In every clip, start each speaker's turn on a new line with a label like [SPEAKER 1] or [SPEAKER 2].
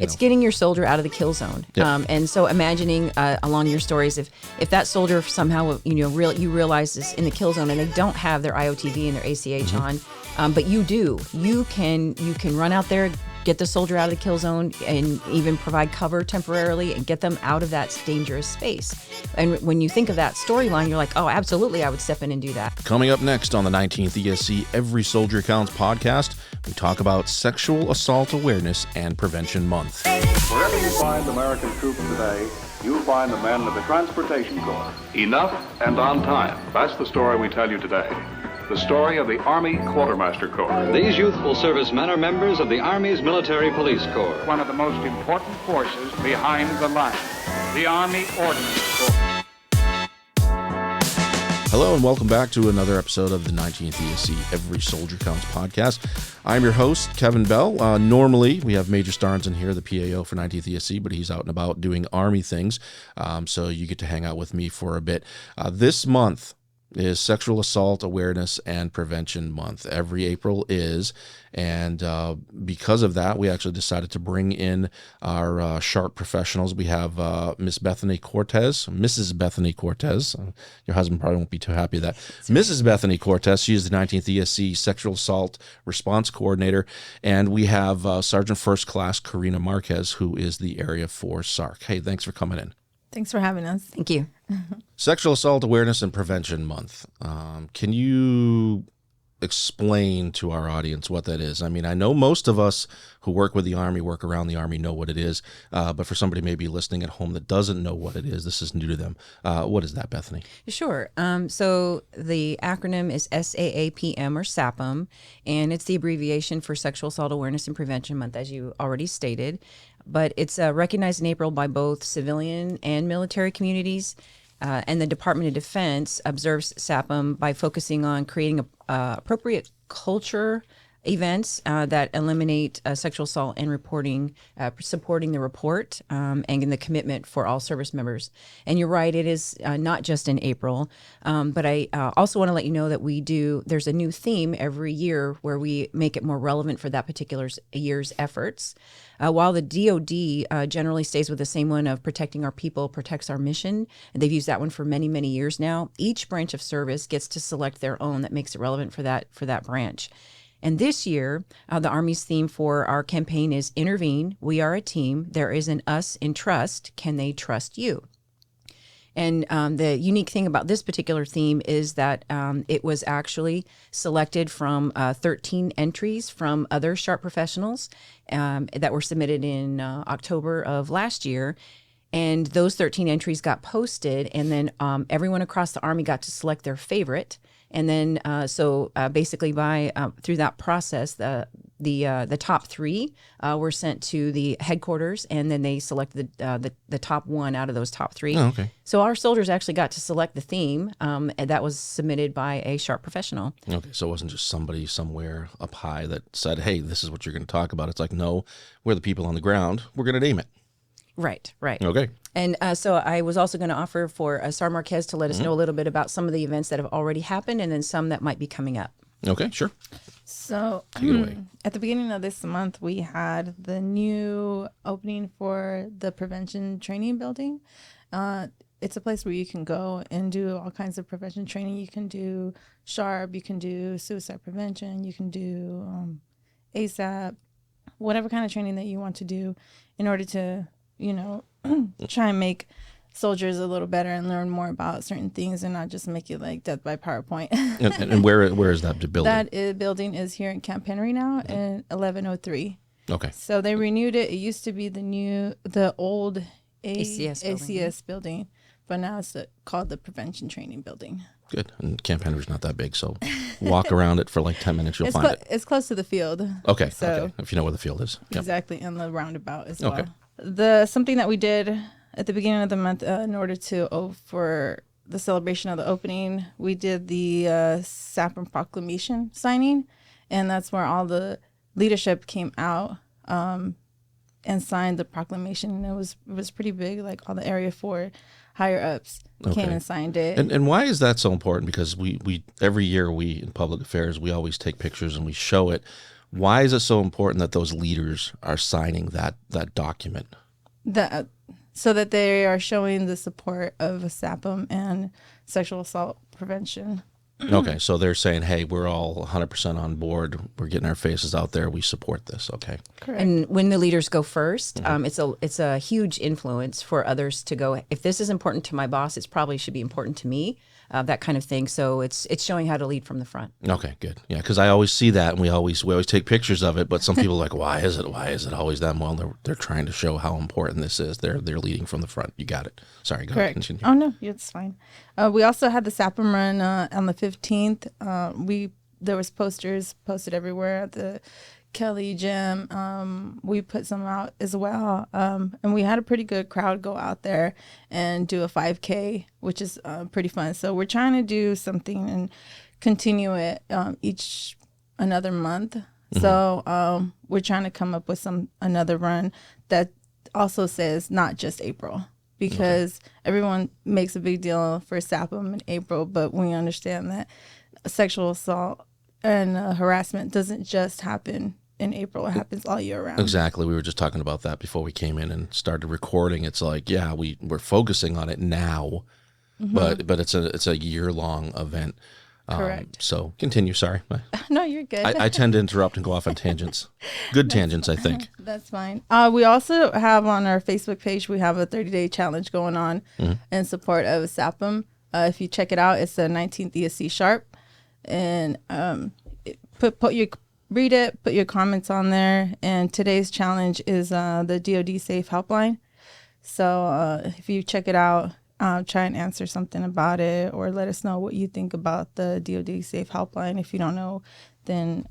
[SPEAKER 1] It's getting your soldier out of the kill zone.
[SPEAKER 2] Yep.
[SPEAKER 1] And so imagining along your stories, if that soldier somehow, you realize this in the kill zone and they don't have their IOTV and their ACH on, but you do, you can run out there, get the soldier out of the kill zone and even provide cover temporarily and get them out of that dangerous space. And when you think of that storyline, you're like, oh, absolutely, I would step in and do that.
[SPEAKER 2] Coming up next on the 19th ESC Every Soldier Counts podcast, we talk about Sexual Assault Awareness and Prevention Month.
[SPEAKER 3] Wherever you find American troops today, you'll find the men of the Transportation Corps. Enough and on time. That's the story we tell you today. The story of the Army Quartermaster Corps.
[SPEAKER 4] These youthful servicemen are members of the Army's Military Police Corps.
[SPEAKER 5] One of the most important forces behind the line, the Army Ordnance Corps.
[SPEAKER 2] Hello and welcome back to another episode of the 19th ESC Every Soldier Counts podcast. I'm your host, Kevin Bell. Normally, we have Major Starnes in here, the PAO for 19th ESC, but he's out and about doing Army things, so you get to hang out with me for a bit. This month is Sexual Assault Awareness and Prevention Month. Every April is, and because of that, we actually decided to bring in our sharp professionals. We have Miss Bethany Cortes, Mrs. Bethany Cortes. Your husband probably won't be too happy with that. Mrs. Bethany Cortes, she is the 19th ESC Sexual Assault Response Coordinator, and we have Sergeant First Class Korina Marquez, who is the Area 4 SARC. Hey, thanks for coming in.
[SPEAKER 6] Thanks for having us.
[SPEAKER 1] Thank you.
[SPEAKER 2] Sexual Assault Awareness and Prevention Month. Can you explain to our audience what that is? I mean, I know most of us who work with the Army, work around the Army, know what it is. But for somebody maybe listening at home that doesn't know what it is, this is new to them. What is that, Bethany?
[SPEAKER 1] Sure. So the acronym is SAAPM or SAPM, and it's the abbreviation for Sexual Assault Awareness and Prevention Month, as you already stated. But it's recognized in April by both civilian and military communities. And the Department of Defense observes SAPM by focusing on creating appropriate culture events that eliminate sexual assault and reporting, supporting the report and the commitment for all service members. And you're right, it is not just in April, but I also want to let you know that there's a new theme every year where we make it more relevant for that particular year's efforts. While the DoD generally stays with the same one of protecting our people, protects our mission, and they've used that one for many, many years now, each branch of service gets to select their own that makes it relevant for that branch. And this year, the Army's theme for our campaign is Intervene, We Are a Team, There is an Us in Trust, Can They Trust You? And the unique thing about this particular theme is that it was actually selected from 13 entries from other sharp professionals that were submitted in October of last year. And those 13 entries got posted, and then everyone across the Army got to select their favorite. And then, basically, by through that process, the top three were sent to the headquarters, and then they selected the top one out of those top three.
[SPEAKER 2] Oh, okay.
[SPEAKER 1] So our soldiers actually got to select the theme, and that was submitted by a sharp professional.
[SPEAKER 2] Okay, so it wasn't just somebody somewhere up high that said, hey, this is what you're going to talk about. It's like, no, we're the people on the ground. We're going to name it.
[SPEAKER 1] Right.
[SPEAKER 2] Okay.
[SPEAKER 1] And so I was also going to offer for Sergeant Marquez to let us know a little bit about some of the events that have already happened and then some that might be coming up.
[SPEAKER 2] Okay, sure.
[SPEAKER 6] So
[SPEAKER 2] Take it away.
[SPEAKER 6] at the beginning of this month, we had the new opening for the prevention training building. It's a place where you can go and do all kinds of prevention training. You can do SHARP, you can do suicide prevention, you can do ASAP, whatever kind of training that you want to do in order to, try and make soldiers a little better and learn more about certain things and not just make it like death by PowerPoint.
[SPEAKER 2] and where is that building?
[SPEAKER 6] That building is here in Camp Henry now in 1103.
[SPEAKER 2] Okay.
[SPEAKER 6] So they renewed it. It used to be the old
[SPEAKER 1] ACS
[SPEAKER 6] building, but now it's called the Prevention Training Building.
[SPEAKER 2] Good. And Camp Henry's not that big, so walk around it for like 10 minutes, you'll find it.
[SPEAKER 6] It's close to the field.
[SPEAKER 2] Okay.
[SPEAKER 6] So
[SPEAKER 2] Okay. If you know where the field is. Yep.
[SPEAKER 6] exactly, and the roundabout as
[SPEAKER 2] Okay.
[SPEAKER 6] well. Something that we did at the beginning of the month in order for the celebration of the opening, we did the SAPM proclamation signing, and that's where all the leadership came out and signed the proclamation. And it was pretty big, like all the Area 4 higher ups came and signed it.
[SPEAKER 2] And why is that so important? Because we every year in public affairs, we always take pictures and we show it. Why is it so important that those leaders are signing that document?
[SPEAKER 6] So that they are showing the support of SAPM and sexual assault prevention.
[SPEAKER 2] Okay, so they're saying, hey, we're all 100% on board. We're getting our faces out there. We support this. Okay.
[SPEAKER 6] Correct.
[SPEAKER 1] And when the leaders go first, it's a huge influence for others to go, if this is important to my boss, it probably should be important to me, that kind of thing. So it's showing how to lead from the front.
[SPEAKER 2] Okay, good. Yeah, because I always see that, and we always take pictures of it. But some people are like, why is it always them? Well, they're trying to show how important this is. They're leading from the front. You got it. Sorry, go ahead. Continue.
[SPEAKER 6] Oh no, it's fine. We also had the SAPM run on the 15th. There was posters posted everywhere at the Kelly gym. We put some out as well, and we had a pretty good crowd go out there and do a 5K, which is pretty fun. So we're trying to do something and continue it another month. So we're trying to come up with another run that also says not just April, because everyone makes a big deal for SAPM in April, but we understand that sexual assault and harassment doesn't just happen in April. It happens all year round.
[SPEAKER 2] Exactly. We were just talking about that before we came in and started recording. It's like, yeah, we're focusing on it now, but it's a year-long event.
[SPEAKER 6] Correct.
[SPEAKER 2] So continue. Sorry.
[SPEAKER 6] No, you're good.
[SPEAKER 2] I tend to interrupt and go off on tangents. Good tangents, I think.
[SPEAKER 6] That's fine. We also have on our Facebook page, we have a 30-day challenge going on in support of SAPM. If you check it out, it's the 19th ESC sharp. And read it, put your comments on there. And today's challenge is the DoD Safe Helpline. So if you check it out, try and answer something about it, or let us know what you think about the DoD Safe Helpline. If you don't know, then...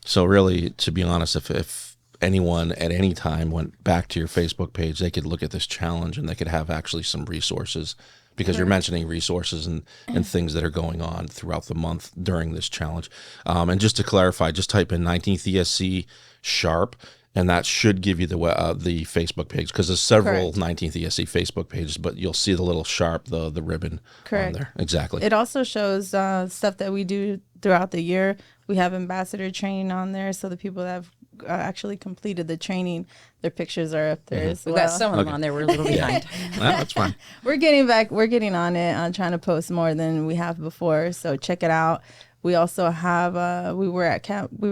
[SPEAKER 2] So really, to be honest, if anyone at any time went back to your Facebook page, they could look at this challenge and they could have actually some resources, because you're mentioning resources and things that are going on throughout the month during this challenge. And just to clarify, just type in 19th ESC sharp, and that should give you the Facebook page, because there's several 19th ESC Facebook pages, but you'll see the little sharp, the ribbon on there. Exactly.
[SPEAKER 6] It also shows stuff that we do throughout the year. We have ambassador training on there, so the people that have actually completed the training, their pictures are up there as well.
[SPEAKER 1] We've got some of them on there. We're a little behind.
[SPEAKER 2] Well, that's fine.
[SPEAKER 6] We're getting on it. I'm trying to post more than we have before, so check it out. We also have we were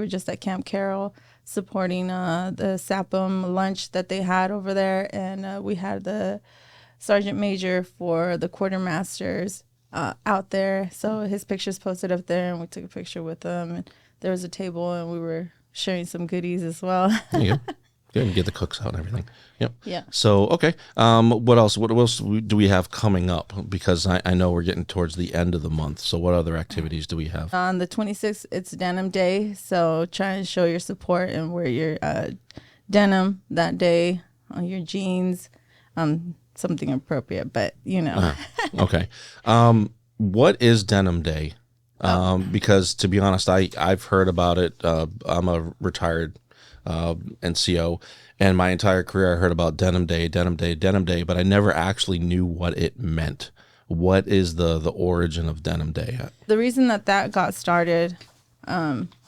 [SPEAKER 6] just at Camp Carroll supporting the SAPM lunch that they had over there, and we had the Sergeant Manger for the quartermasters out there, so his picture's posted up there, and we took a picture with him, and there was a table, and we were sharing some goodies as well.
[SPEAKER 2] There you go. Good, and get the cooks out and everything. Yep.
[SPEAKER 6] Yeah. So,
[SPEAKER 2] okay. What else do we have coming up? Because I know we're getting towards the end of the month. So what other activities do we have?
[SPEAKER 6] On the 26th, it's Denim Day. So try and show your support and wear your denim that day on your jeans, something appropriate, but you know.
[SPEAKER 2] Okay. What is Denim Day? Because to be honest, I've heard about it. I'm a retired NCO, and my entire career I heard about Denim Day, but I never actually knew what it meant. What is the origin of Denim Day?
[SPEAKER 6] The reason that got started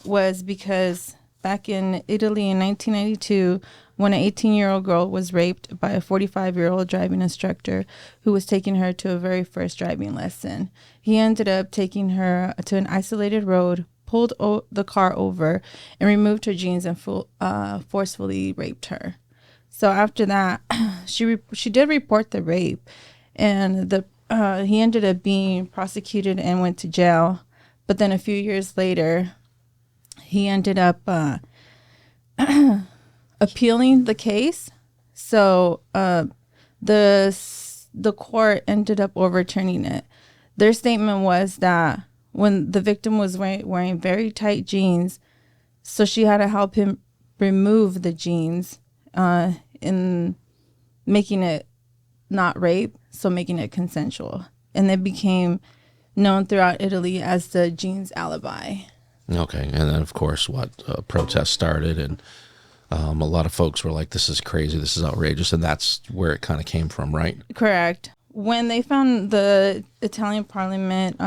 [SPEAKER 6] was because back in Italy in 1992, when an 18-year-old girl was raped by a 45-year-old driving instructor who was taking her to a very first driving lesson. He ended up taking her to an isolated road, pulled the car over, and removed her jeans and forcefully raped her. So after that, she did report the rape, and he ended up being prosecuted and went to jail. But then a few years later, he ended up appealing the case. So the court ended up overturning it. Their statement was that when the victim was wearing very tight jeans, so she had to help him remove the jeans in making it not rape, so making it consensual. And it became known throughout Italy as the jeans alibi.
[SPEAKER 2] Okay, and then of course protests started, and a lot of folks were like, this is crazy, this is outrageous, and that's where it kind of came from, right?
[SPEAKER 6] Correct. When they found the Italian parliament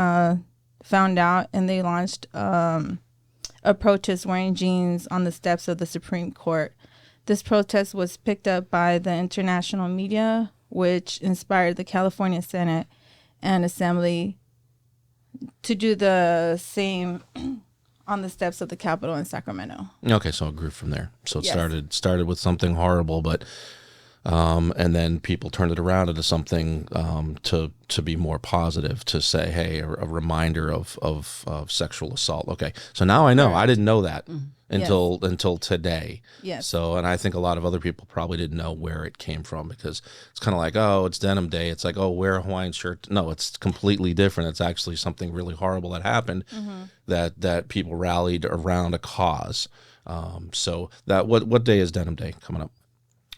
[SPEAKER 6] found out, and they launched a a protest wearing jeans on the steps of the Supreme Court. This protest was picked up by the international media, which inspired the California Senate and Assembly to do the same on the steps of the Capitol in Sacramento.
[SPEAKER 2] Okay, so it grew from there. So it
[SPEAKER 6] Yes.
[SPEAKER 2] started with something horrible, but and then people turned it around into something to be more positive, to say, hey, a reminder of sexual assault. Okay, so now I know. I didn't know that until today.
[SPEAKER 6] Yes.
[SPEAKER 2] So, and I think a lot of other people probably didn't know where it came from, because it's kind of like, oh, it's denim day. It's like, oh, wear a Hawaiian shirt. No, it's completely different. It's actually something really horrible that happened, that people rallied around a cause. So that what day is Denim Day coming up?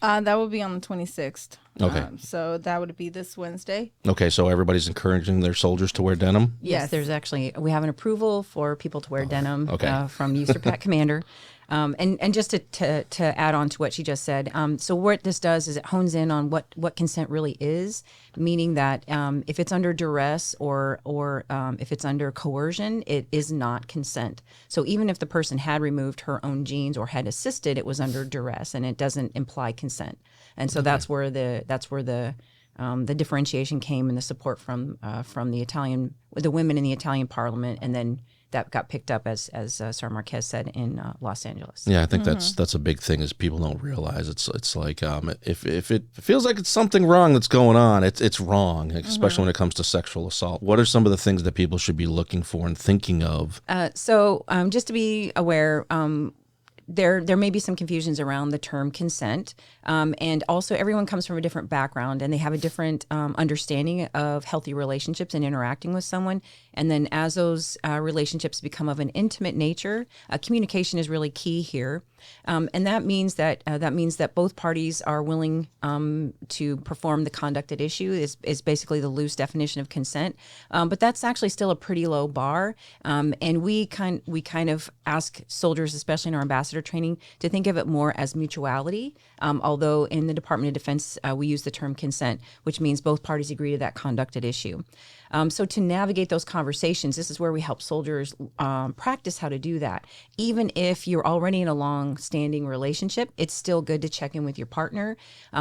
[SPEAKER 6] That would be on the 26th.
[SPEAKER 2] Okay.
[SPEAKER 6] So that would be this Wednesday.
[SPEAKER 2] Okay, so everybody's encouraging their soldiers to wear denim?
[SPEAKER 1] Yes, there's actually, we have an approval for people to wear denim from USERPAC Commander. And just to add on to what she just said, so what this does is it hones in on what consent really is, meaning that if it's under duress or if it's under coercion, it is not consent. So even if the person had removed her own jeans or had assisted, it was under duress, and it doesn't imply consent. And so that's where the differentiation came, and the support from the women in the Italian Parliament, and then that got picked up, as Sarah Marquez said, in Los Angeles.
[SPEAKER 2] Yeah, I think that's a big thing, is people don't realize it's like if it feels like it's something wrong that's going on, it's wrong, especially when it comes to sexual assault. What are some of the things that people should be looking for and thinking of?
[SPEAKER 1] So just to be aware, there may be some confusions around the term consent, and also everyone comes from a different background, and they have a different understanding of healthy relationships and interacting with someone. And then as those relationships become of an intimate nature, communication is really key here. And that means that both parties are willing to perform the conduct at issue is basically the loose definition of consent. But that's actually still a pretty low bar. And we kind of ask soldiers, especially in our ambassador training, to think of it more as mutuality. Although in the Department of Defense, we use the term consent, which means both parties agree to that conduct at issue. So to navigate those conversations, this is where we help soldiers practice how to do that. Even if you're already in a long-standing relationship, it's still good to check in with your partner.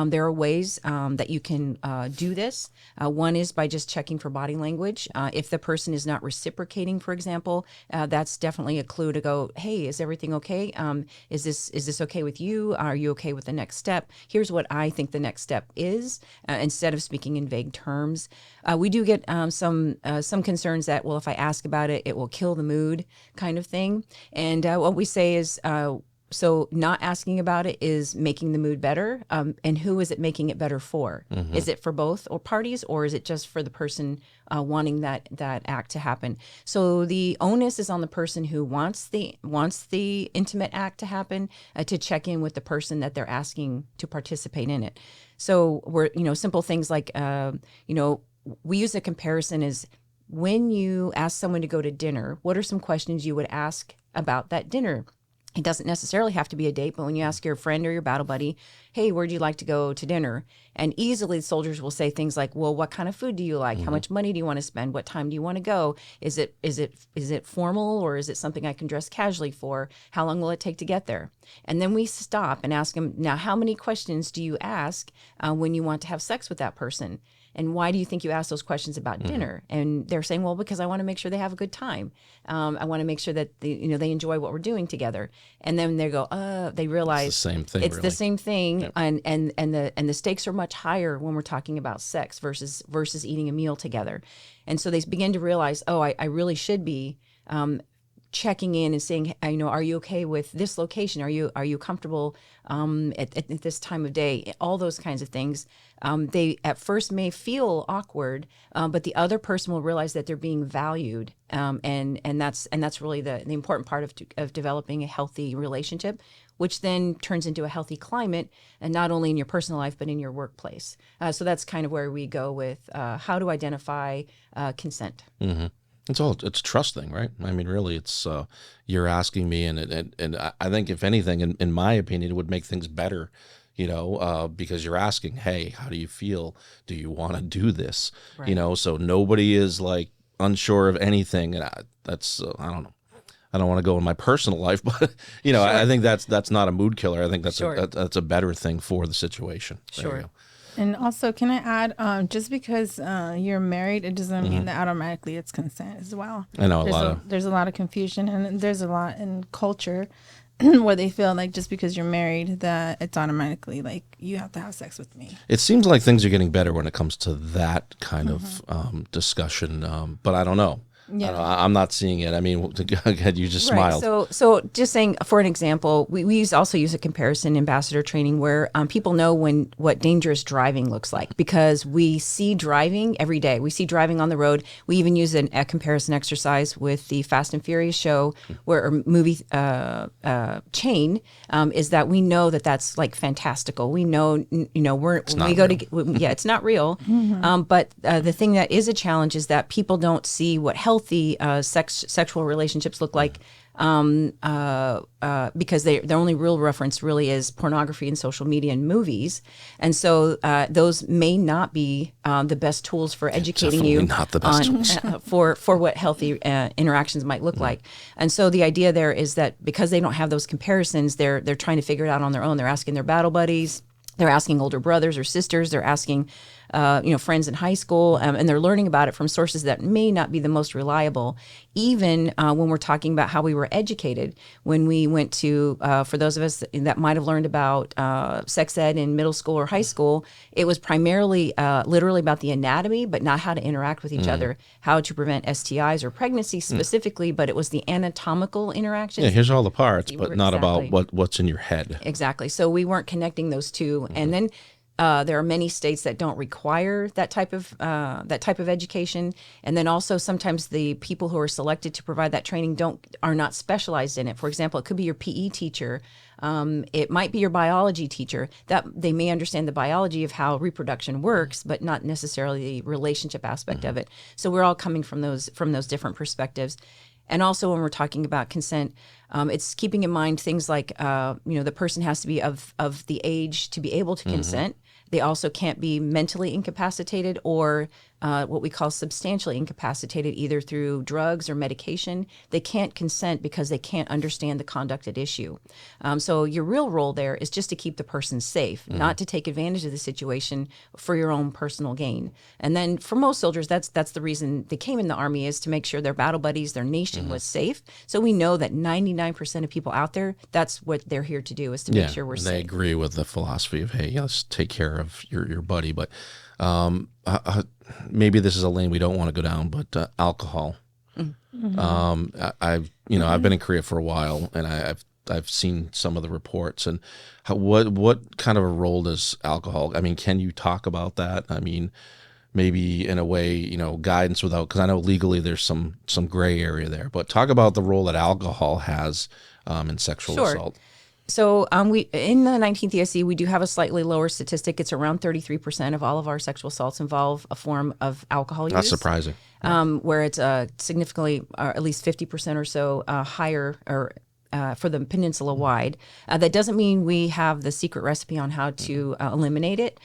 [SPEAKER 1] There are ways that you can do this. One is by just checking for body language. If the person is not reciprocating, for example, that's definitely a clue to go, hey, is everything okay? Is this okay with you? Are you okay with the next step? Here's what I think the next step is, instead of speaking in vague terms. We do get some concerns that, well, if I ask about it, it will kill the mood, kind of thing. And what we say is, so not asking about it is making the mood better. And who is it making it better for? Mm-hmm. Is it for both or parties, or is it just for the person wanting that act to happen? So the onus is on the person who wants the intimate act to happen, to check in with the person that they're asking to participate in it. So we're, simple things like, we use a comparison as, when you ask someone to go to dinner, what are some questions you would ask about that dinner? It doesn't necessarily have to be a date, but when you ask your friend or your battle buddy, hey, where'd you like to go to dinner? And easily soldiers will say things like, well, what kind of food do you like? Mm-hmm. How much money do you want to spend? What time do you want to go? Is it formal, or is it something I can dress casually for? How long will it take to get there? And then we stop and ask them, now, how many questions do you ask when you want to have sex with that person? And why do you think you ask those questions about mm-hmm. dinner? And they're saying, well, because I want to make sure they have a good time. I want to make sure that they enjoy what we're doing together. And then they go, they realize
[SPEAKER 2] it's the same thing.
[SPEAKER 1] It's really the same thing, yep. and the stakes are much higher when we're talking about sex versus eating a meal together. And so they begin to realize, I really should be checking in and saying, are you okay with this location? Are you comfortable at this time of day? All those kinds of things. They at first may feel awkward, but the other person will realize that they're being valued, and that's really the important part of developing a healthy relationship, which then turns into a healthy climate, and not only in your personal life but in your workplace. So that's kind of where we go with how to identify consent. Mm-hmm.
[SPEAKER 2] It's a trust thing, right? I mean, really, it's you're asking me, and I think if anything, in my opinion, it would make things better, because you're asking, hey, how do you feel? Do you want to do this? Right. So nobody is like unsure of anything, and that's I don't know. I don't want to go in my personal life, but you know, I think that's not a mood killer. I think that's
[SPEAKER 1] Sure.
[SPEAKER 2] that's a better thing for the situation. There you
[SPEAKER 1] Sure.
[SPEAKER 2] go.
[SPEAKER 6] And also, can I add, just because you're married, it doesn't mean that automatically it's consent as well.
[SPEAKER 2] I know
[SPEAKER 6] There's a lot of confusion, and there's a lot in culture where they feel like just because you're married that it's automatically like you have to have sex with me.
[SPEAKER 2] It seems like things are getting better when it comes to that kind of discussion, but I don't know.
[SPEAKER 6] Yeah.
[SPEAKER 2] I'm not seeing it. I mean, again, you just smiled.
[SPEAKER 1] So just saying, for an example, we also use a comparison ambassador training where people know what dangerous driving looks like, because we see driving every day. We see driving on the road. We even use a comparison exercise with the Fast and Furious show, where a movie chain is that we know that's like fantastical. We know, it's not real. But the thing that is a challenge is that people don't see what healthy sexual relationships look like, because their only real reference really is pornography and social media and movies, and so those may not be the best tools for educating you
[SPEAKER 2] not the best tools.
[SPEAKER 1] for what healthy interactions might look like. And so the idea there is that because they don't have those comparisons, they're trying to figure it out on their own. They're asking their battle buddies. They're asking older brothers or sisters. They're asking, friends in high school, and they're learning about it from sources that may not be the most reliable. Even when we're talking about how we were educated, when we went to, for those of us that might have learned about sex ed in middle school or high school, it was primarily literally about the anatomy, but not how to interact with each other, how to prevent STIs or pregnancy specifically, but it was the anatomical interactions.
[SPEAKER 2] Yeah, here's all the parts, but not
[SPEAKER 1] Exactly.
[SPEAKER 2] about what's in your head.
[SPEAKER 1] Exactly. So we weren't connecting those two, and then there are many states that don't require that type of education, and then also sometimes the people who are selected to provide that training are not specialized in it. For example, it could be your PE teacher. It might be your biology teacher. That they may understand the biology of how reproduction works, but not necessarily the relationship aspect of it. So we're all coming from those different perspectives. And also when we're talking about consent, it's keeping in mind things like, the person has to be of the age to be able to consent. They also can't be mentally incapacitated or what we call substantially incapacitated, either through drugs or medication. They can't consent because they can't understand the conduct at issue. So your real role there is just to keep the person safe, not to take advantage of the situation for your own personal gain. And then for most soldiers, that's the reason they came in the Army, is to make sure their battle buddies, their nation was safe. So we know that 99% of people out there, that's what they're here to do, is to make sure we're
[SPEAKER 2] They
[SPEAKER 1] safe.
[SPEAKER 2] agree with the philosophy of, hey, let's take care of your buddy. But maybe this is a lane we don't want to go down, but alcohol. I've been in Korea for a while, and I've seen some of the reports. And what kind of a role does alcohol? I mean, can you talk about that? I mean, maybe in a way, guidance without, because I know legally there's some gray area there. But talk about the role that alcohol has in sexual assault.
[SPEAKER 1] So we in the 19th ESC, we do have a slightly lower statistic. It's around 33% of all of our sexual assaults involve a form of alcohol use.
[SPEAKER 2] That's surprising.
[SPEAKER 1] Where it's significantly, at least 50% or so higher, or for the peninsula wide. That doesn't mean we have the secret recipe on how to eliminate it.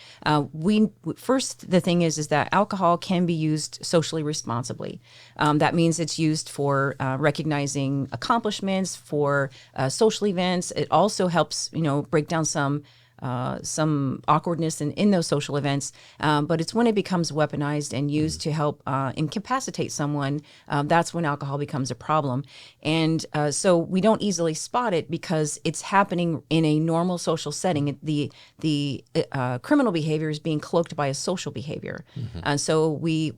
[SPEAKER 1] First, the thing is that alcohol can be used socially responsibly. That means it's used for recognizing accomplishments, for social events. It also helps, break down some awkwardness in those social events, but it's when it becomes weaponized and used to help incapacitate someone, that's when alcohol becomes a problem. And so we don't easily spot it because it's happening in a normal social setting. The criminal behavior is being cloaked by a social behavior. And so we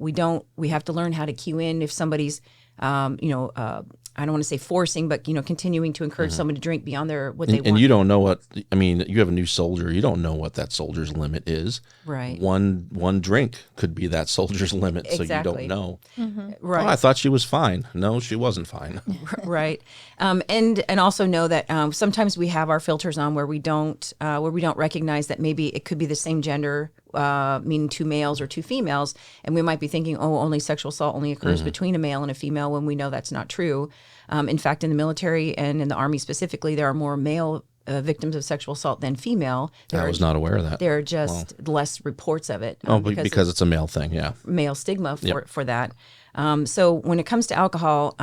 [SPEAKER 1] have to learn how to cue in if somebody's I don't want to say forcing, but continuing to encourage someone to drink beyond what they want.
[SPEAKER 2] And you don't know you have a new soldier. You don't know what that soldier's limit is.
[SPEAKER 1] Right.
[SPEAKER 2] One drink could be that soldier's limit, so you don't
[SPEAKER 1] Exactly.
[SPEAKER 2] know.
[SPEAKER 1] Right.
[SPEAKER 2] Oh, I thought she was fine. No, she wasn't fine.
[SPEAKER 1] Right. And also know that sometimes we have our filters on where we don't recognize that maybe it could be the same gender, meaning two males or two females, and we might be thinking, only sexual assault only occurs between a male and a female, when we know that's not true. In fact, in the military and in the Army specifically, there are more male victims of sexual assault than female.
[SPEAKER 2] I was not aware of that.
[SPEAKER 1] There are just less reports of it.
[SPEAKER 2] Because it's a male thing, yeah.
[SPEAKER 1] Male stigma for that. So when it comes to alcohol,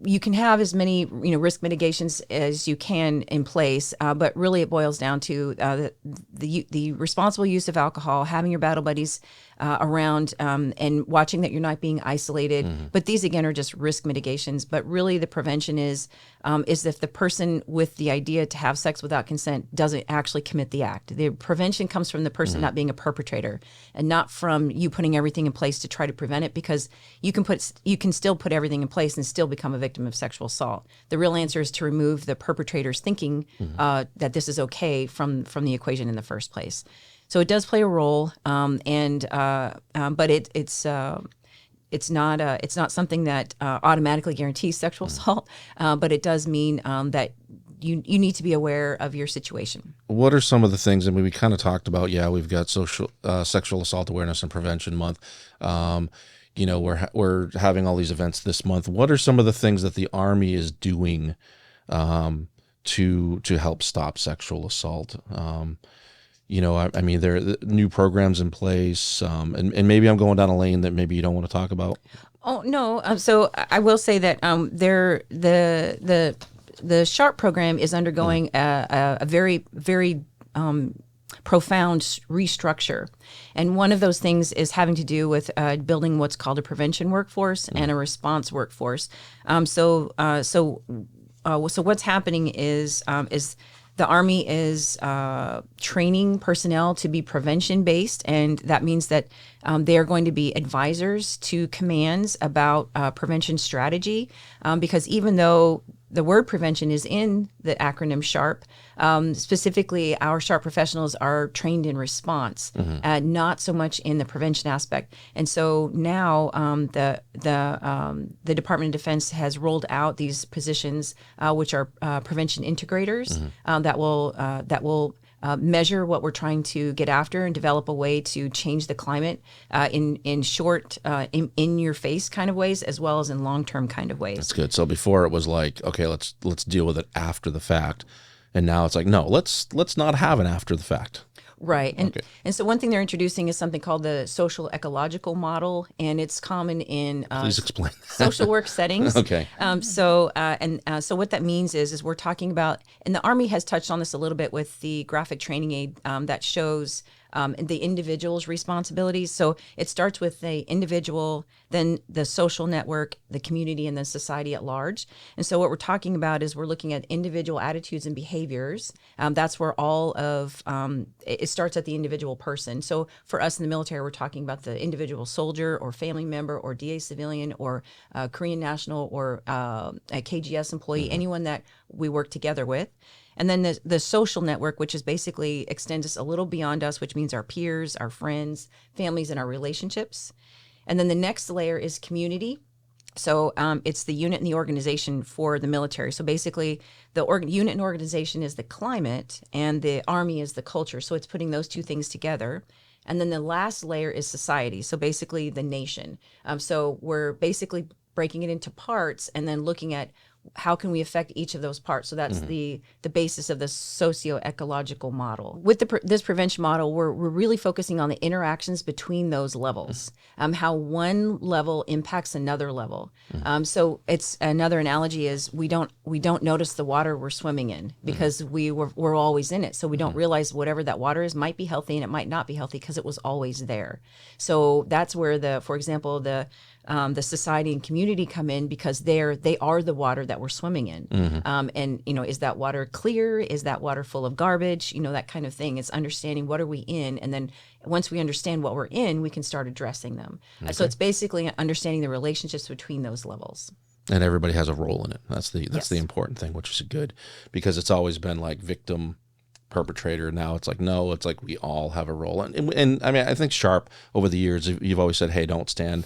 [SPEAKER 1] you can have as many risk mitigations as you can in place, but really it boils down to the responsible use of alcohol, having your battle buddies around, and watching that you're not being isolated. But these again are just risk mitigations. But really, the prevention is if the person with the idea to have sex without consent doesn't actually commit the act. The prevention comes from the person not being a perpetrator, and not from you putting everything in place to try to prevent it, because you can still put everything in place and still become a victim of sexual assault. The real answer is to remove the perpetrator's thinking that this is okay from the equation in the first place. So it does play a role, but it's not something that automatically guarantees sexual assault, but it does mean that you need to be aware of your situation.
[SPEAKER 2] What are some of the things? I mean, we kind of talked about, we've got sexual assault awareness and prevention month. We're having all these events this month. What are some of the things that the Army is doing to help stop sexual assault? I mean, there are new programs in place, and maybe I'm going down a lane that maybe you don't want to talk about.
[SPEAKER 1] Oh no! So I will say that the SHARP program is undergoing a very, very profound restructure, and one of those things is having to do with building what's called a prevention workforce and a response workforce. So what's happening is the Army is training personnel to be prevention-based, and that means that they are going to be advisors to commands about prevention strategy, because even though the word prevention is in the acronym SHARP, specifically our SHARP professionals are trained in response, not so much in the prevention aspect. And so now the Department of Defense has rolled out these positions, which are prevention integrators, that will measure what we're trying to get after and develop a way to change the climate in short, in your face kind of ways, as well as in long-term kind of ways.
[SPEAKER 2] That's good. So before it was like, okay, let's deal with it after the fact. And now it's like, no, let's not have an after the fact.
[SPEAKER 1] Right. And so one thing they're introducing is something called the social ecological model, and it's common in
[SPEAKER 2] Please explain that.
[SPEAKER 1] social work settings.
[SPEAKER 2] Okay.
[SPEAKER 1] So what that means is we're talking about, and the Army has touched on this a little bit with the graphic training aid that shows the individual's responsibilities. So it starts with the individual, then the social network, the community, and then society at large. And so what we're talking about is we're looking at individual attitudes and behaviors. That's where all of it starts at the individual person. So for us in the military, we're talking about the individual soldier or family member or DA civilian or Korean national or a KGS employee, anyone that we work together with. And then the social network, which is basically extends us a little beyond us, which means our peers, our friends, families, and our relationships. And then the next layer is community. So it's the unit and the organization for the military. So basically, the unit and organization is the climate, and the Army is the culture. So it's putting those two things together. And then the last layer is society. So basically, the nation. So we're basically breaking it into parts and then looking at how can we affect each of those parts? So that's the basis of the socio-ecological model. With this prevention model, we're really focusing on the interactions between those levels, how one level impacts another level. So it's another analogy is we don't notice the water we're swimming in because we're always in it. So we don't realize whatever that water is might be healthy and it might not be healthy because it was always there. So that's where for example, the society and community come in because they are the water that we're swimming in. And, is that water clear? Is that water full of garbage? That kind of thing. It's understanding what are we in. And then once we understand what we're in, we can start addressing them. Okay. So it's basically understanding the relationships between those levels.
[SPEAKER 2] And everybody has a role in it. That's the important thing, which is good, because it's always been like victim, perpetrator. Now it's like, no, it's like we all have a role. And I mean, I think SHARP over the years, you've always said, hey, don't stand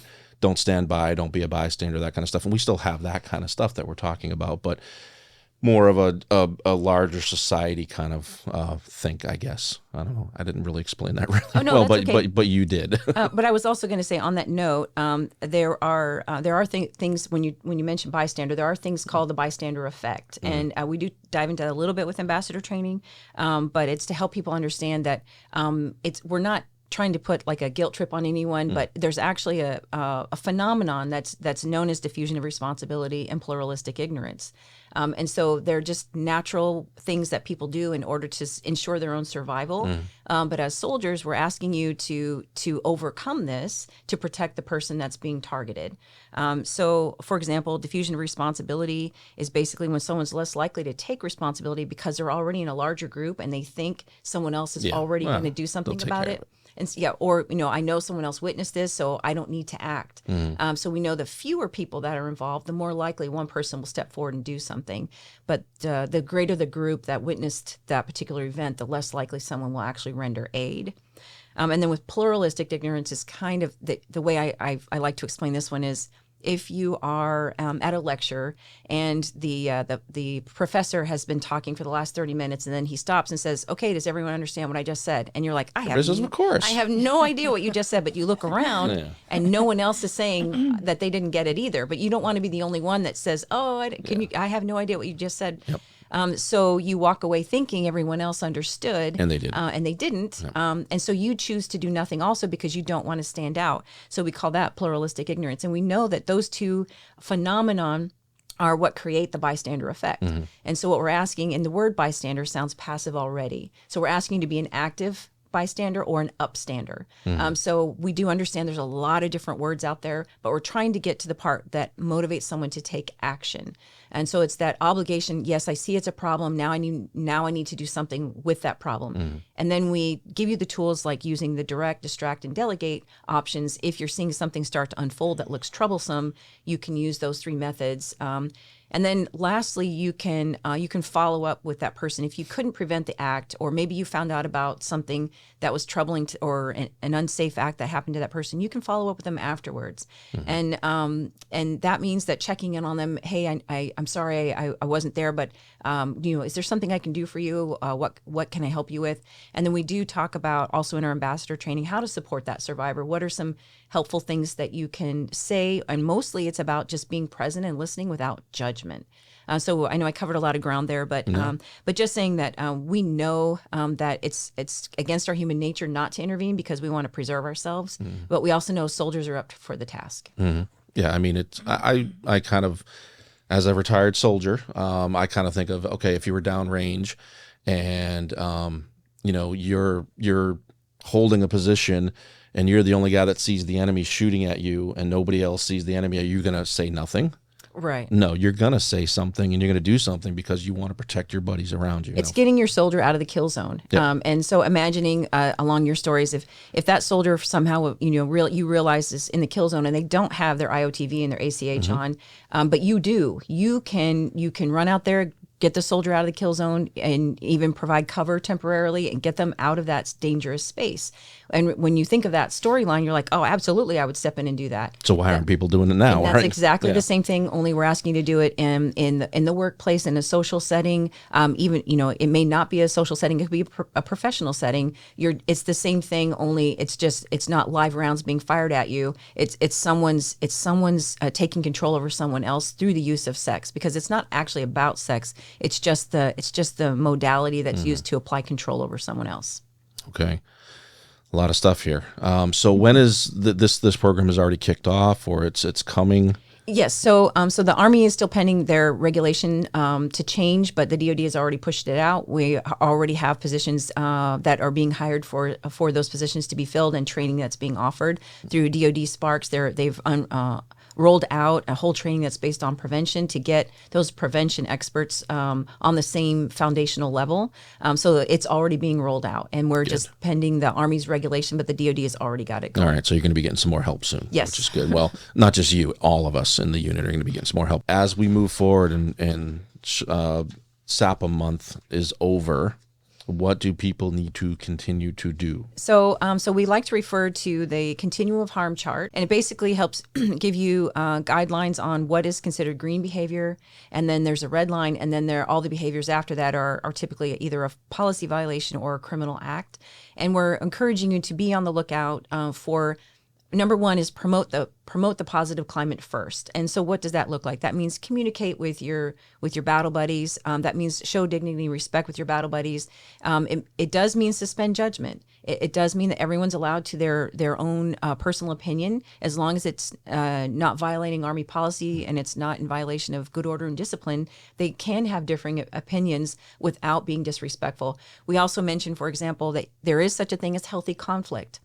[SPEAKER 2] by, don't be a bystander, that kind of stuff. And we still have that kind of stuff that we're talking about, but more of a larger society kind of think, I guess. I don't know. I didn't really explain that really well, but okay. but you did.
[SPEAKER 1] But I was also going to say on that note, there are things when you mention bystander, there are things called the bystander effect, and we do dive into a little bit with ambassador training, but it's to help people understand that we're not trying to put like a guilt trip on anyone, but there's actually a phenomenon that's known as diffusion of responsibility and pluralistic ignorance. And so they're just natural things that people do in order to ensure their own survival. But as soldiers, we're asking you to overcome this to protect the person that's being targeted. So, for example, diffusion of responsibility is basically when someone's less likely to take responsibility because they're already in a larger group and they think someone else is already going to do something about it. And or I know someone else witnessed this, so I don't need to act. So we know the fewer people that are involved, the more likely one person will step forward and do something. But the greater the group that witnessed that particular event, the less likely someone will actually render aid. And then with pluralistic ignorance is kind of the way I like to explain this one is, if you are at a lecture and the professor has been talking for the last 30 minutes and then he stops and says, "Okay, does everyone understand what I just said?" And you're like, I have no idea what you just said, but you look around and no one else is saying that they didn't get it either. But you don't want to be the only one that says, "Oh, I have no idea what you just said." Yep. So you walk away thinking everyone else understood. And they did. And they didn't. Yep. And so you choose to do nothing also because you don't want to stand out. So we call that pluralistic ignorance. And we know that those two phenomenon are what create the bystander effect. And so what we're asking, and the word bystander sounds passive already. So we're asking you to be an active bystander or an upstander. So we do understand there's a lot of different words out there, but we're trying to get to the part that motivates someone to take action. And so it's that obligation. Yes, I see it's a problem. Now I need to do something with that problem. And then we give you the tools like using the direct, distract, and delegate options. If you're seeing something start to unfold that looks troublesome, you can use those 3 methods. And then lastly, you can follow up with that person. If you couldn't prevent the act, or maybe you found out about something that was troubling or an unsafe act that happened to that person, you can follow up with them afterwards. And that means that checking in on them, hey, I'm sorry I wasn't there, but is there something I can do for you? What can I help you with? And then we do talk about also in our ambassador training how to support that survivor. What are some helpful things that you can say? And mostly it's about just being present and listening without judgment. So I know I covered a lot of ground there, but just saying that we know that it's against our human nature not to intervene because we want to preserve ourselves, but we also know soldiers are up for the task.
[SPEAKER 2] Yeah, I mean, I kind of, as a retired soldier, I kind of think of, okay, if you were downrange and you're holding a position and you're the only guy that sees the enemy shooting at you and nobody else sees the enemy, are you going to say nothing?
[SPEAKER 1] Right.
[SPEAKER 2] No, you're going to say something and you're going to do something because you want to protect your buddies around you.
[SPEAKER 1] It's getting your soldier out of the kill zone. Yep. And so imagining along your stories, if that soldier somehow, you realize is in the kill zone and they don't have their IOTV and their ACH on, but you do, you can run out there, get the soldier out of the kill zone and even provide cover temporarily and get them out of that dangerous space. And when you think of that storyline, you're like, oh, absolutely, I would step in and do that.
[SPEAKER 2] So why aren't people doing it now?
[SPEAKER 1] And that's exactly the same thing, only we're asking you to do it in the workplace, in a social setting. Even, it may not be a social setting, it could be a professional setting. It's the same thing, only it's not live rounds being fired at you. It's someone's taking control over someone else through the use of sex, because it's not actually about sex. It's just the modality that's used to apply control over someone else.
[SPEAKER 2] Okay. A lot of stuff here. So when is this program has already kicked off, or it's coming?
[SPEAKER 1] Yes. So the Army is still pending their regulation to change, but the DoD has already pushed it out. We already have positions that are being hired for those positions to be filled, and training that's being offered through DoD Sparks. They've rolled out a whole training that's based on prevention to get those prevention experts on the same foundational level. So it's already being rolled out, and we're just pending the Army's regulation, but the DoD has already got it going.
[SPEAKER 2] All right, so you're going to be getting some more help soon,
[SPEAKER 1] yes,
[SPEAKER 2] which is good. Well, not just you, all of us in the unit are going to be getting some more help. As we move forward and SAPA month is over, what do people need to continue to do?
[SPEAKER 1] So we like to refer to the continuum of harm chart, and it basically helps give you guidelines on what is considered green behavior, and then there's a red line, and then all the behaviors after that are typically either a policy violation or a criminal act. And we're encouraging you to be on the lookout for, number one is promote the promote the positive climate first. And so what does that look like? That means communicate with your battle buddies. That means show dignity and respect with your battle buddies. It does mean suspend judgment. It does mean that everyone's allowed to their own personal opinion, as long as it's not violating Army policy and it's not in violation of good order and discipline. They can have differing opinions without being disrespectful. We also mentioned, for example, that there is such a thing as healthy conflict.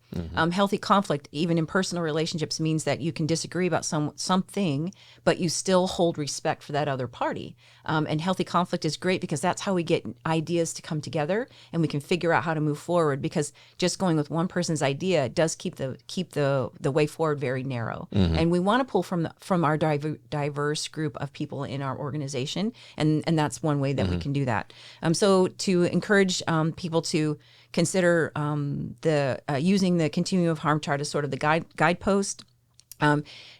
[SPEAKER 1] Healthy conflict, even in personal relationships, means that you can disagree about something, but you still hold respect for that other party. And healthy conflict is great because that's how we get ideas to come together, and we can figure out how to move forward. Because just going with one person's idea does keep the way forward very narrow. And we want to pull from our diverse group of people in our organization, and that's one way that we can do that. So to encourage people to consider using the continuum of harm chart as sort of the guidepost,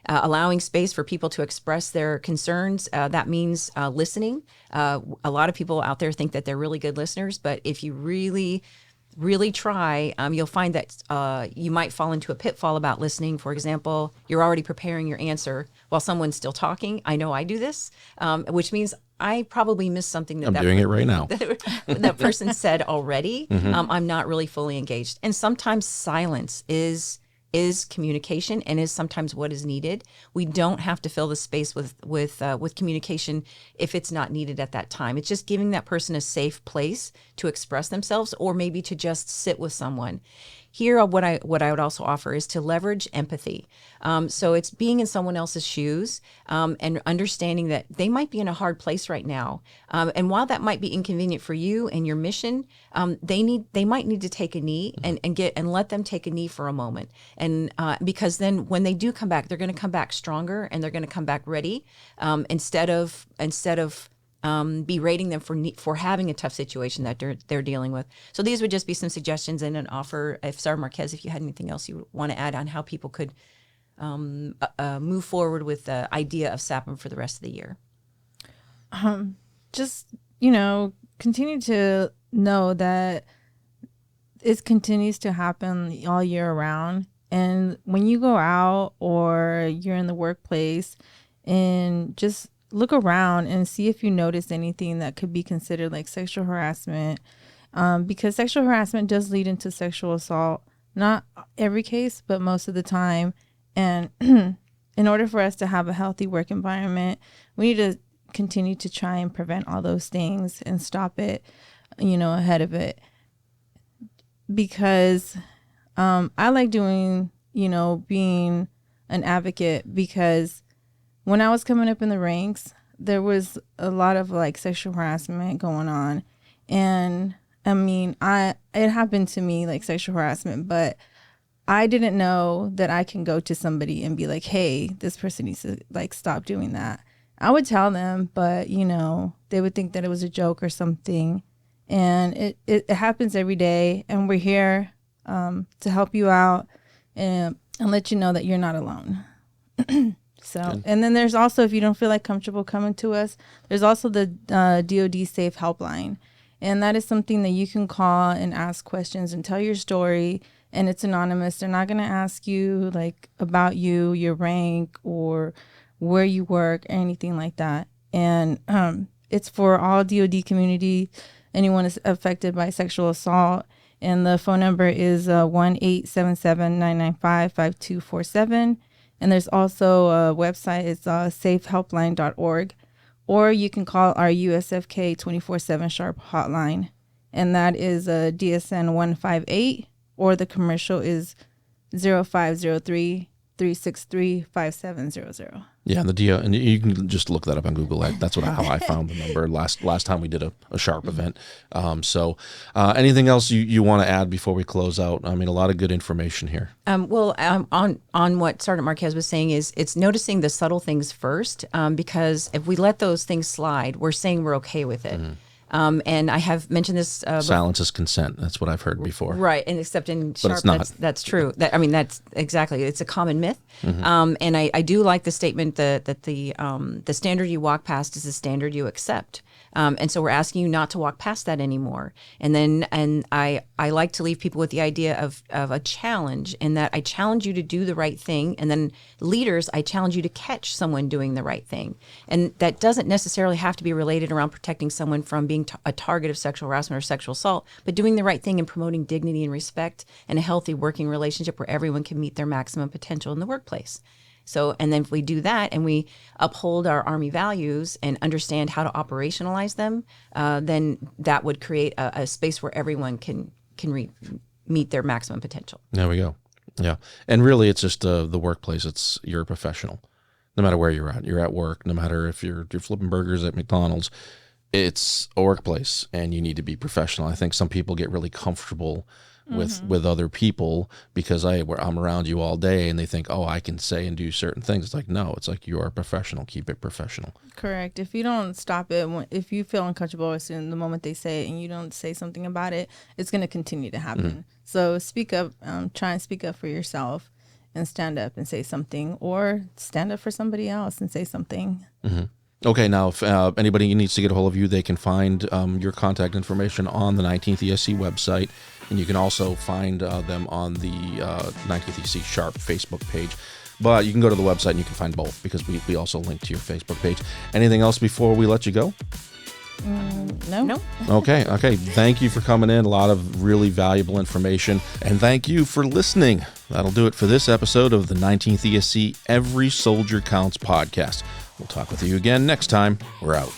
[SPEAKER 1] allowing space for people to express their concerns. That means listening. A lot of people out there think that they're really good listeners, but if you really try, you'll find that you might fall into a pitfall about listening. For example, you're already preparing your answer while someone's still talking. I know I do this, which means I probably missed something
[SPEAKER 2] I'm doing it right now.
[SPEAKER 1] that person said already. I'm not really fully engaged. And sometimes silence is communication and is sometimes what is needed. We don't have to fill the space with communication if it's not needed at that time. It's just giving that person a safe place to express themselves, or maybe to just sit with someone. Here, what I would also offer is to leverage empathy. So it's being in someone else's shoes and understanding that they might be in a hard place right now. And while that might be inconvenient for you and your mission, they might need to take a knee and let them take a knee for a moment. And because then when they do come back, they're going to come back stronger, and they're going to come back ready, instead of berating them for having a tough situation that they're dealing with. So these would just be some suggestions and an offer. If Sergeant Marquez, if you had anything else you want to add on how people could move forward with the idea of SAPM for the rest of the year.
[SPEAKER 6] Just, continue to know that it continues to happen all year round. And when you go out or you're in the workplace, and just look around and see if you notice anything that could be considered like sexual harassment, because sexual harassment does lead into sexual assault. Not every case, but most of the time. And in order for us to have a healthy work environment, we need to continue to try and prevent all those things and stop it, ahead of it. Because I like doing, being an advocate, because when I was coming up in the ranks, there was a lot of like sexual harassment going on. And I mean, it happened to me, like sexual harassment, but I didn't know that I can go to somebody and be like, hey, this person needs to like stop doing that. I would tell them, but they would think that it was a joke or something. And it happens every day. And we're here to help you out and let you know that you're not alone. So, and then there's also, if you don't feel like comfortable coming to us, there's also the DoD Safe Helpline. And that is something that you can call and ask questions and tell your story. And it's anonymous. They're not going to ask you like about you, your rank, or where you work, or anything like that. And it's for all DoD community, anyone is affected by sexual assault. And the phone number is 1-877-995-5247. And there's also a website, it's safehelpline.org. Or you can call our USFK 24/7 Sharp hotline. And that is DSN 158, or the commercial is 0503-363-5700.
[SPEAKER 2] Yeah, and you can just look that up on Google. That's how I found the number last time we did a Sharp event. So anything else you want to add before we close out? I mean, a lot of good information here.
[SPEAKER 1] On what Sergeant Marquez was saying is it's noticing the subtle things first, because if we let those things slide, we're saying we're okay with it. And I have mentioned this.
[SPEAKER 2] Silence is consent. That's what I've heard before.
[SPEAKER 1] Right, and except in Sharp,
[SPEAKER 2] it's not.
[SPEAKER 1] That's true. That's exactly. It's a common myth. And I do like the statement that the standard you walk past is the standard you accept. And so we're asking you not to walk past that anymore. And I like to leave people with the idea of a challenge, in that I challenge you to do the right thing. And then leaders, I challenge you to catch someone doing the right thing. And that doesn't necessarily have to be related around protecting someone from being a target of sexual harassment or sexual assault, but doing the right thing and promoting dignity and respect and a healthy working relationship where everyone can meet their maximum potential in the workplace. So, and then if we do that and we uphold our Army values and understand how to operationalize them, then that would create a space where everyone can meet their maximum potential.
[SPEAKER 2] There we go. Yeah. And really, it's just the workplace. You're a professional, no matter where you're at. You're at work, no matter if you're flipping burgers at McDonald's. It's a workplace, and you need to be professional. I think some people get really comfortable with other people because I'm around you all day, and they think, oh, I can say and do certain things. It's like, no, it's like, you are a professional. Keep it professional.
[SPEAKER 6] Correct. If you don't stop it, if you feel uncomfortable as soon the moment they say it and you don't say something about it, it's going to continue to happen. So speak up, try and speak up for yourself and stand up and say something, or stand up for somebody else and say something.
[SPEAKER 2] Okay, now if anybody needs to get a hold of you, they can find your contact information on the 19th ESC website, and you can also find them on the 19th ESC Sharp Facebook page. But you can go to the website and you can find both, because we also link to your Facebook page. Anything else before we let you go?
[SPEAKER 6] No.
[SPEAKER 2] Okay. Thank you for coming in. A lot of really valuable information. And thank you for listening. That'll do it for this episode of the 19th ESC Every Soldier Counts podcast. We'll talk with you again next time. We're out.